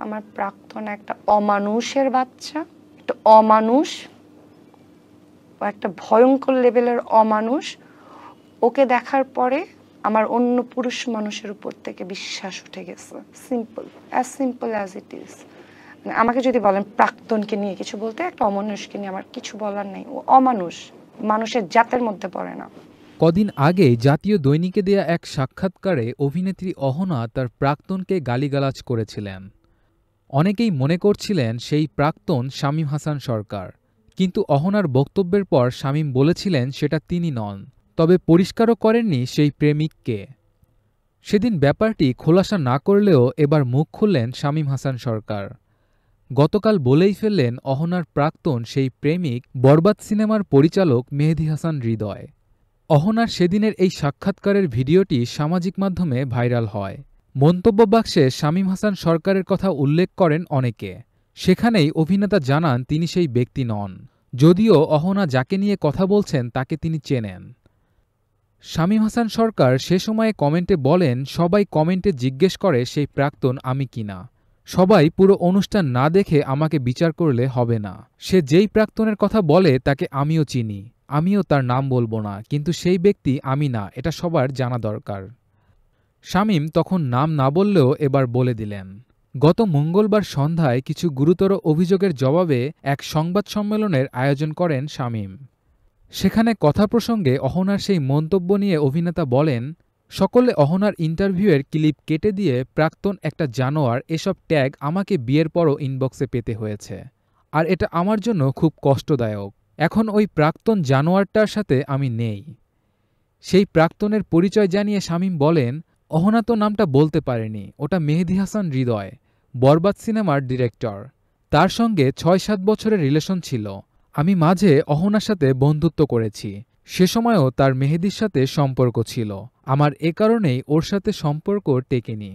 আমার প্রাক্তন একটা অমানুষের বাচ্চা, একটা অমানুষ, একটা ভয়ঙ্কর লেভেলের অমানুষ। ওকে দেখার পরে আমার অন্য পুরুষ মানুষের উপর থেকে বিশ্বাস উঠে গেছে। Simple as it is. মানে আমাকে যদি বলেন প্রাক্তনকে নিয়ে কিছু বলতে, একটা অমানুষকে নিয়ে আমার কিছু বলার নেই। ও অমানুষ, মানুষের জাতের মধ্যে পড়ে না। কদিন আগে জাতীয় দৈনিকে দেয়া এক সাক্ষাৎকারে অভিনেত্রী অহনা তার প্রাক্তনকে গালিগালাজ করেছিলেন। অনেকেই মনে করছিলেন সেই প্রাক্তন শামীম হাসান সরকার, কিন্তু অহনার বক্তব্যের পর শামীম বলেছিলেন সেটা তিনি নন, তবে পরিষ্কারও করেননি সেই প্রেমিককে। সেদিন ব্যাপারটি খোলাসা না করলেও এবার মুখ খুললেন শামীম হাসান সরকার। গতকাল বলেই ফেললেন অহনার প্রাক্তন সেই প্রেমিক বরবাদ সিনেমার পরিচালক মেহেদী হাসান হৃদয়। অহনার সেদিনের এই সাক্ষাৎকারের ভিডিওটি সামাজিক মাধ্যমে ভাইরাল হয়। মন্তব্য বাক্সে শামীম হাসান সরকারের কথা উল্লেখ করেন অনেকে। সেখানেই অভিনেতা জানান তিনি সেই ব্যক্তি নন, যদিও অহনা যাকে নিয়ে কথা বলছেন তাকে তিনি চেনেন। শামীম হাসান সরকার সে সময়ে কমেন্টে বলেন, সবাই কমেন্টে জিজ্ঞেস করে সেই প্রাক্তন আমি কিনা। সবাই পুরো অনুষ্ঠান না দেখে আমাকে বিচার করলে হবে না। সে যেই প্রাক্তনের কথা বলে তাকে আমিও চিনি, আমিও তার নাম বলবো না, কিন্তু সেই ব্যক্তি আমি না, এটা সবার জানা দরকার। শামীম তখন নাম না বললেও এবার বলে দিলেন। গত মঙ্গলবার সন্ধ্যায় কিছু গুরুতর অভিযোগের জবাবে এক সংবাদ সম্মেলনের আয়োজন করেন শামীম। সেখানে কথা প্রসঙ্গে অহনার সেই মন্তব্য নিয়ে অভিনেতা বলেন, সকলে অহনার ইন্টারভিউয়ের ক্লিপ কেটে দিয়ে প্রাক্তন একটা জানোয়ার এসব ট্যাগ আমাকে বিয়ের পরও ইনবক্সে পেতে হয়েছে, আর এটা আমার জন্য খুব কষ্টদায়ক। এখন ওই প্রাক্তন জানোয়ারটার সাথে আমি নেই। সেই প্রাক্তনের পরিচয় জানিয়ে শামীম বলেন, অহনা তো নামটা বলতে পারেনি, ওটা মেহেদী হাসান হৃদয়, বরবাদ সিনেমার ডিরেক্টর। তার সঙ্গে ৬-৭ বছরের রিলেশন ছিল। আমি মাঝে অহনার সাথে বন্ধুত্ব করেছি, সে সময়ও তার মেহেদীর সাথে সম্পর্ক ছিল। আমার এ কারণেই ওর সাথে সম্পর্ক টেকেনি।